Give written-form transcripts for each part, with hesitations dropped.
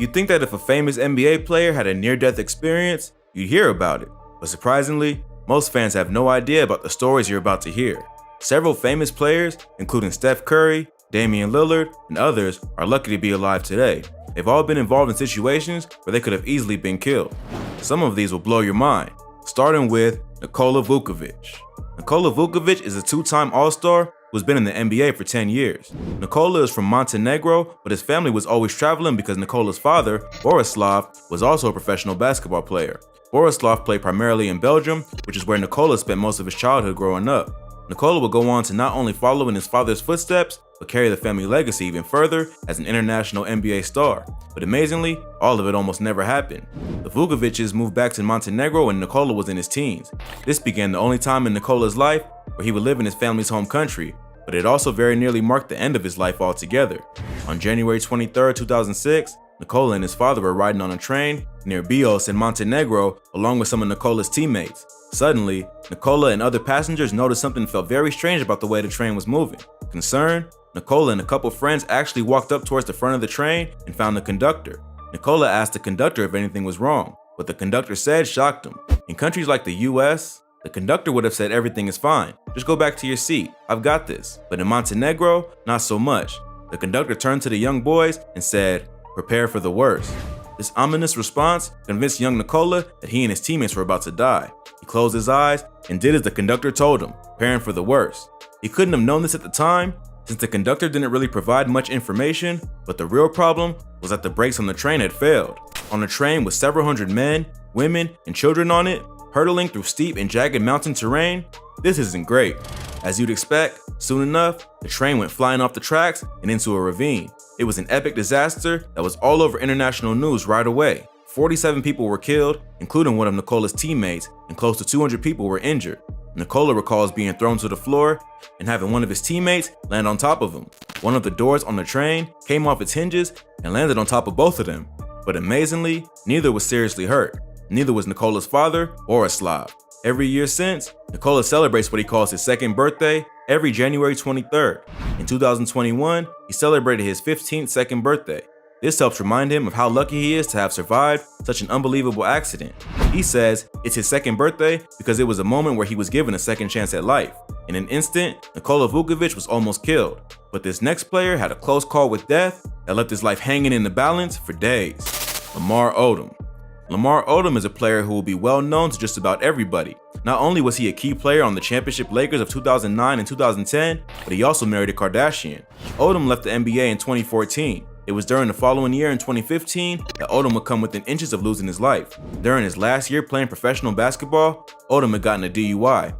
You'd think that if a famous NBA player had a near-death experience, you'd hear about it. But surprisingly, most fans have no idea about the stories you're about to hear. Several famous players, including Steph Curry, Damian Lillard, and others, are lucky to be alive today. They've all been involved in situations where they could have easily been killed. Some of these will blow your mind, starting with Nikola Vukovic. Nikola Vukovic is a two-time All-Star who's been in the NBA for 10 years. Nikola is from Montenegro, but his family was always traveling because Nikola's father, Borislav, was also a professional basketball player. Borislav played primarily in Belgium, which is where Nikola spent most of his childhood growing up. Nikola would go on to not only follow in his father's footsteps, but carry the family legacy even further as an international NBA star. But amazingly, all of it almost never happened. The Vukovic's moved back to Montenegro when Nikola was in his teens. This began the only time in Nikola's life where he would live in his family's home country, but it also very nearly marked the end of his life altogether. On January 23, 2006, Nikola and his father were riding on a train near Bios in Montenegro along with some of Nikola's teammates. Suddenly, Nikola and other passengers noticed something felt very strange about the way the train was moving. Concerned, Nikola and a couple friends actually walked up towards the front of the train and found the conductor. Nikola asked the conductor if anything was wrong. What the conductor said shocked him. In countries like the US, the conductor would have said everything is fine. Just go back to your seat. I've got this. But in Montenegro, not so much. The conductor turned to the young boys and said, "Prepare for the worst." This ominous response convinced young Nikola that he and his teammates were about to die. He closed his eyes and did as the conductor told him, preparing for the worst. He couldn't have known this at the time, since the conductor didn't really provide much information, but the real problem was that the brakes on the train had failed. On a train with several hundred men, women, and children on it, hurtling through steep and jagged mountain terrain, this isn't great. As you'd expect, soon enough, the train went flying off the tracks and into a ravine. It was an epic disaster that was all over international news right away. 47 people were killed, including one of Nikola's teammates, and close to 200 people were injured. Nikola recalls being thrown to the floor and having one of his teammates land on top of him. One of the doors on the train came off its hinges and landed on top of both of them. But amazingly, neither was seriously hurt. Neither was Nikola's father, Borislav. Every year since, Nikola celebrates what he calls his second birthday every January 23rd. In 2021, he celebrated his 15th second birthday. This helps remind him of how lucky he is to have survived such an unbelievable accident. He says it's his second birthday because it was a moment where he was given a second chance at life. In an instant, Nikola Vukovic was almost killed, but this next player had a close call with death that left his life hanging in the balance for days. Lamar Odom. Lamar Odom is a player who will be well known to just about everybody. Not only was he a key player on the championship Lakers of 2009 and 2010, but he also married a Kardashian. Odom left the NBA in 2014. It was during the following year in 2015 that Odom would come within inches of losing his life. During his last year playing professional basketball, Odom had gotten a DUI.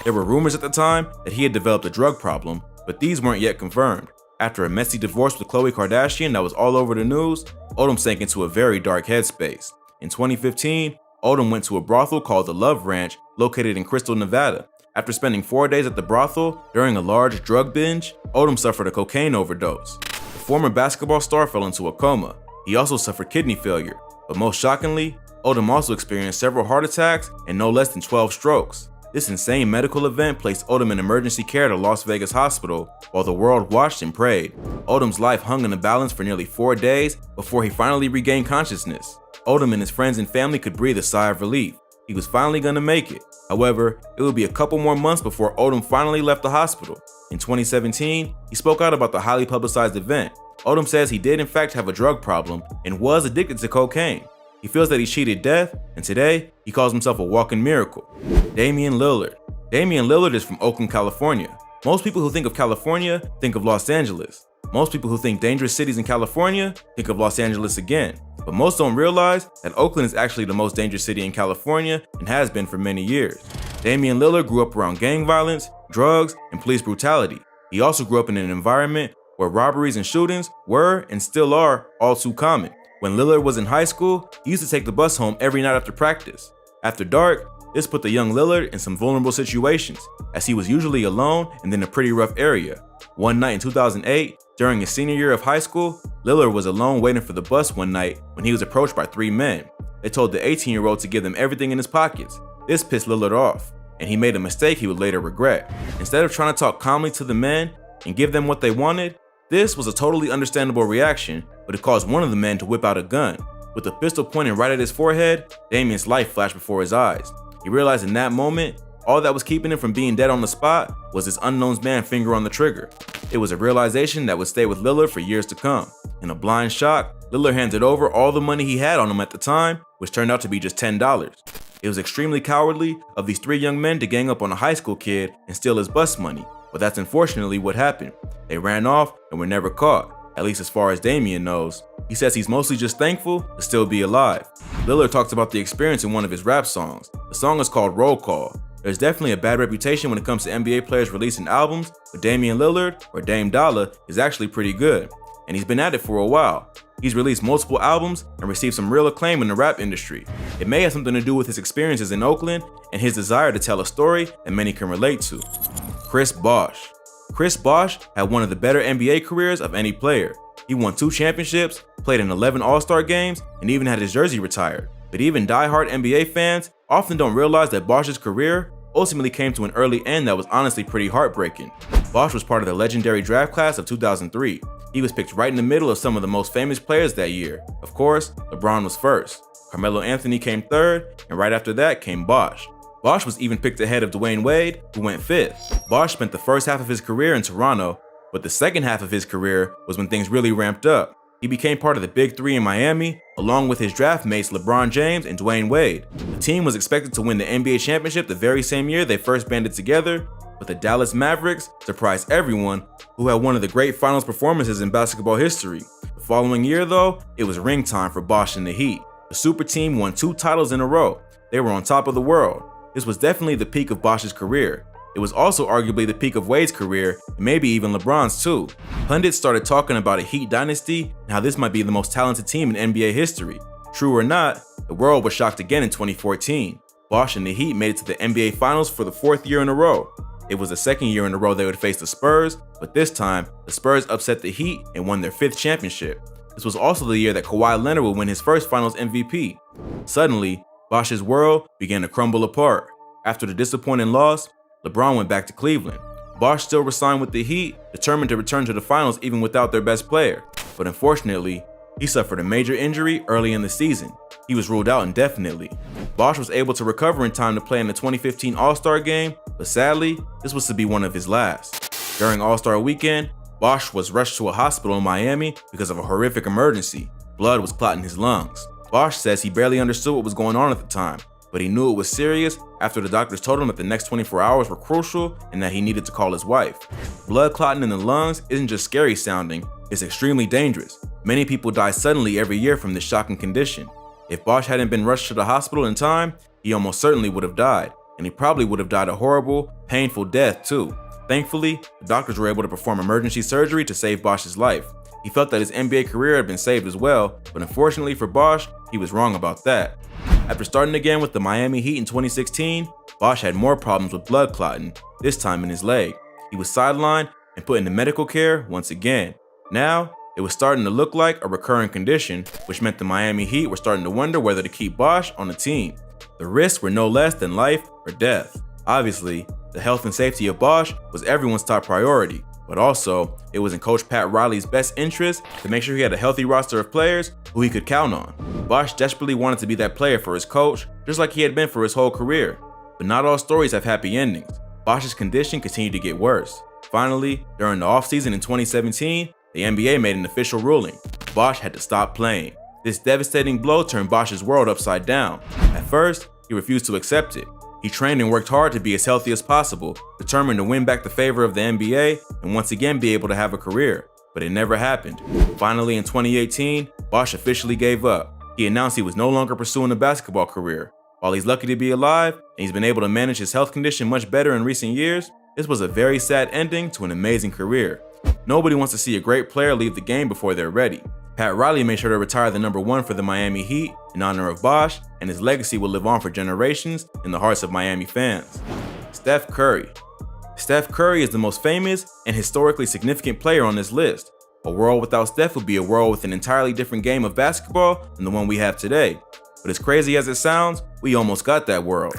There were rumors at the time that he had developed a drug problem, but these weren't yet confirmed. After a messy divorce with Khloe Kardashian that was all over the news, Odom sank into a very dark headspace. In 2015, Odom went to a brothel called the Love Ranch, located in Crystal, Nevada. After spending 4 days at the brothel during a large drug binge, Odom suffered a cocaine overdose. The former basketball star fell into a coma. He also suffered kidney failure, but most shockingly, Odom also experienced several heart attacks and no less than 12 strokes. This insane medical event placed Odom in emergency care at a Las Vegas hospital while the world watched and prayed. Odom's life hung in the balance for nearly 4 days before he finally regained consciousness. Odom and his friends and family could breathe a sigh of relief. He was finally gonna make it. However, it would be a couple more months before Odom finally left the hospital. In 2017, he spoke out about the highly publicized event. Odom says he did in fact have a drug problem and was addicted to cocaine. He feels that he cheated death, and today, he calls himself a walking miracle. Damian Lillard. Damian Lillard is from Oakland, California. Most people who think of California think of Los Angeles. Most people who think dangerous cities in California think of Los Angeles again. But most don't realize that Oakland is actually the most dangerous city in California and has been for many years. Damian Lillard grew up around gang violence, drugs, and police brutality. He also grew up in an environment where robberies and shootings were and still are all too common. When Lillard was in high school, he used to take the bus home every night after practice. After dark, this put the young Lillard in some vulnerable situations, as he was usually alone and in a pretty rough area. One night in 2008, during his senior year of high school, Lillard was alone waiting for the bus one night when he was approached by 3 men. They told the 18-year-old to give them everything in his pockets. This pissed Lillard off, and he made a mistake he would later regret. Instead of trying to talk calmly to the men and give them what they wanted, This was a totally understandable reaction, but it caused one of the men to whip out a gun. With the pistol pointing right at his forehead, Damian's life flashed before his eyes. He realized in that moment, all that was keeping him from being dead on the spot was this unknown man's finger on the trigger. It was a realization that would stay with Lillard for years to come. In a blind shock, Lillard handed over all the money he had on him at the time, which turned out to be just $10. It was extremely cowardly of these three young men to gang up on a high school kid and steal his bus money, but that's unfortunately what happened. They ran off and were never caught, at least as far as Damian knows. He says he's mostly just thankful to still be alive. Lillard talks about the experience in one of his rap songs. The song is called Roll Call. There's definitely a bad reputation when it comes to NBA players releasing albums, but Damian Lillard, or Dame Dollar, is actually pretty good, and he's been at it for a while. He's released multiple albums and received some real acclaim in the rap industry. It may have something to do with his experiences in Oakland and his desire to tell a story that many can relate to. Chris Bosh. Chris Bosh had one of the better NBA careers of any player. He won 2 championships, played in 11 All-Star games, and even had his jersey retired. But even die-hard NBA fans often don't realize that Bosh's career ultimately came to an early end that was honestly pretty heartbreaking. Bosh was part of the legendary draft class of 2003. He was picked right in the middle of some of the most famous players that year. Of course, LeBron was first, Carmelo Anthony came third, and right after that came Bosh. Bosh was even picked ahead of Dwayne Wade, who went 5th. Bosh spent the first half of his career in Toronto, but the second half of his career was when things really ramped up. He became part of the Big Three in Miami, along with his draft mates LeBron James and Dwayne Wade. The team was expected to win the NBA championship the very same year they first banded together, but the Dallas Mavericks surprised everyone, who had one of the great finals performances in basketball history. The following year, though, it was ring time for Bosh and the Heat. The super team won 2 titles in a row. They were on top of the world. This was definitely the peak of Bosh's career. It was also arguably the peak of Wade's career, and maybe even LeBron's too. Pundits started talking about a Heat dynasty and how this might be the most talented team in NBA history. True or not, the world was shocked again in 2014. Bosh and the Heat made it to the NBA Finals for the 4th year in a row. It was the 2nd year in a row they would face the Spurs, but this time, the Spurs upset the Heat and won their 5th championship. This was also the year that Kawhi Leonard would win his first Finals MVP. Suddenly, Bosh's world began to crumble apart. After the disappointing loss, LeBron went back to Cleveland. Bosh still re-signed with the Heat, determined to return to the finals even without their best player. But unfortunately, he suffered a major injury early in the season. He was ruled out indefinitely. Bosh was able to recover in time to play in the 2015 All-Star game, but sadly, this was to be one of his last. During All-Star weekend, Bosh was rushed to a hospital in Miami because of a horrific emergency. Blood was clotting his lungs. Bosh says he barely understood what was going on at the time, but he knew it was serious after the doctors told him that the next 24 hours were crucial and that he needed to call his wife. Blood clotting in the lungs isn't just scary sounding, it's extremely dangerous. Many people die suddenly every year from this shocking condition. If Bosh hadn't been rushed to the hospital in time, he almost certainly would have died, and he probably would have died a horrible, painful death too. Thankfully, the doctors were able to perform emergency surgery to save Bosh's life. He felt that his NBA career had been saved as well, but unfortunately for Bosh, he was wrong about that. After starting again with the Miami Heat in 2016, Bosh had more problems with blood clotting, this time in his leg. He was sidelined and put into medical care once again. Now, it was starting to look like a recurring condition, which meant the Miami Heat were starting to wonder whether to keep Bosh on the team. The risks were no less than life or death. Obviously, the health and safety of Bosh was everyone's top priority, but also, it was in Coach Pat Riley's best interest to make sure he had a healthy roster of players who he could count on. Bosh desperately wanted to be that player for his coach, just like he had been for his whole career. But not all stories have happy endings. Bosh's condition continued to get worse. Finally, during the offseason in 2017, the NBA made an official ruling. Bosh had to stop playing. This devastating blow turned Bosh's world upside down. At first, he refused to accept it. He trained and worked hard to be as healthy as possible, determined to win back the favor of the NBA and once again be able to have a career. But it never happened. Finally, in 2018, Bosh officially gave up. He announced he was no longer pursuing a basketball career. While he's lucky to be alive, and he's been able to manage his health condition much better in recent years, this was a very sad ending to an amazing career. Nobody wants to see a great player leave the game before they're ready. Pat Riley made sure to retire the number 1 for the Miami Heat in honor of Bosh, and his legacy will live on for generations in the hearts of Miami fans. Steph Curry. Steph Curry is the most famous and historically significant player on this list. A world without Steph would be a world with an entirely different game of basketball than the one we have today. But as crazy as it sounds, we almost got that world.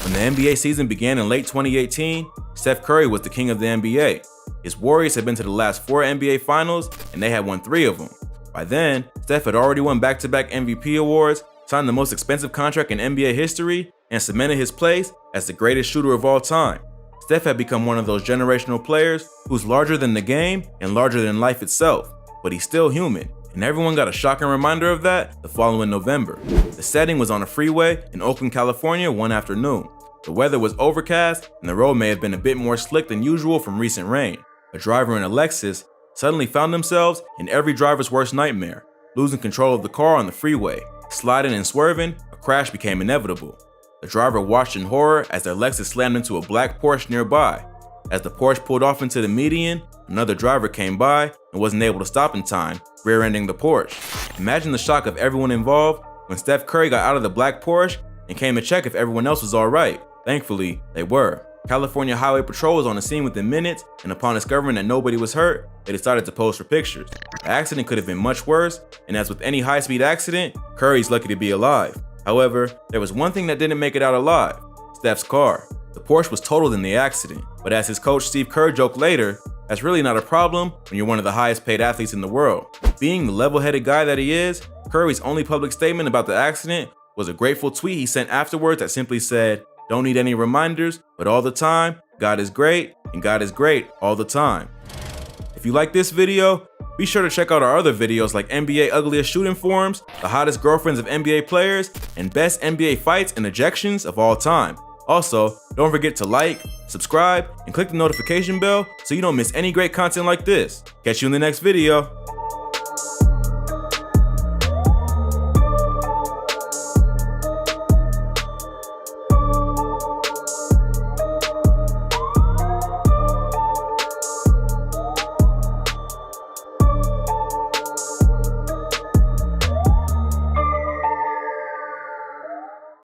When the NBA season began in late 2018, Steph Curry was the king of the NBA. His Warriors had been to the last 4 NBA Finals, and they had won 3 of them. By then, Steph had already won back-to-back MVP awards, signed the most expensive contract in NBA history, and cemented his place as the greatest shooter of all time. Steph had become one of those generational players who's larger than the game and larger than life itself, but he's still human, and everyone got a shocking reminder of that the following November. The setting was on a freeway in Oakland, California one afternoon. The weather was overcast, and the road may have been a bit more slick than usual from recent rain. A driver in a Lexus suddenly found themselves in every driver's worst nightmare, losing control of the car on the freeway. Sliding and swerving, a crash became inevitable. The driver watched in horror as their Lexus slammed into a black Porsche nearby. As the Porsche pulled off into the median, another driver came by and wasn't able to stop in time, rear-ending the Porsche. Imagine the shock of everyone involved when Steph Curry got out of the black Porsche and came to check if everyone else was alright. Thankfully, they were. California Highway Patrol was on the scene within minutes, and upon discovering that nobody was hurt, they decided to pose for pictures. The accident could have been much worse, and as with any high-speed accident, Curry's lucky to be alive. However, there was one thing that didn't make it out alive: Steph's car. The Porsche was totaled in the accident, but as his coach Steve Kerr joked later, that's really not a problem when you're one of the highest paid athletes in the world. Being the level-headed guy that he is, Curry's only public statement about the accident was a grateful tweet he sent afterwards that simply said, "Don't need any reminders, but all the time, God is great, and God is great all the time." If you like this video, be sure to check out our other videos like NBA Ugliest Shooting Forms, the hottest girlfriends of NBA players, and best NBA fights and ejections of all time. Also, don't forget to like, subscribe, and click the notification bell so you don't miss any great content like this. Catch you in the next video.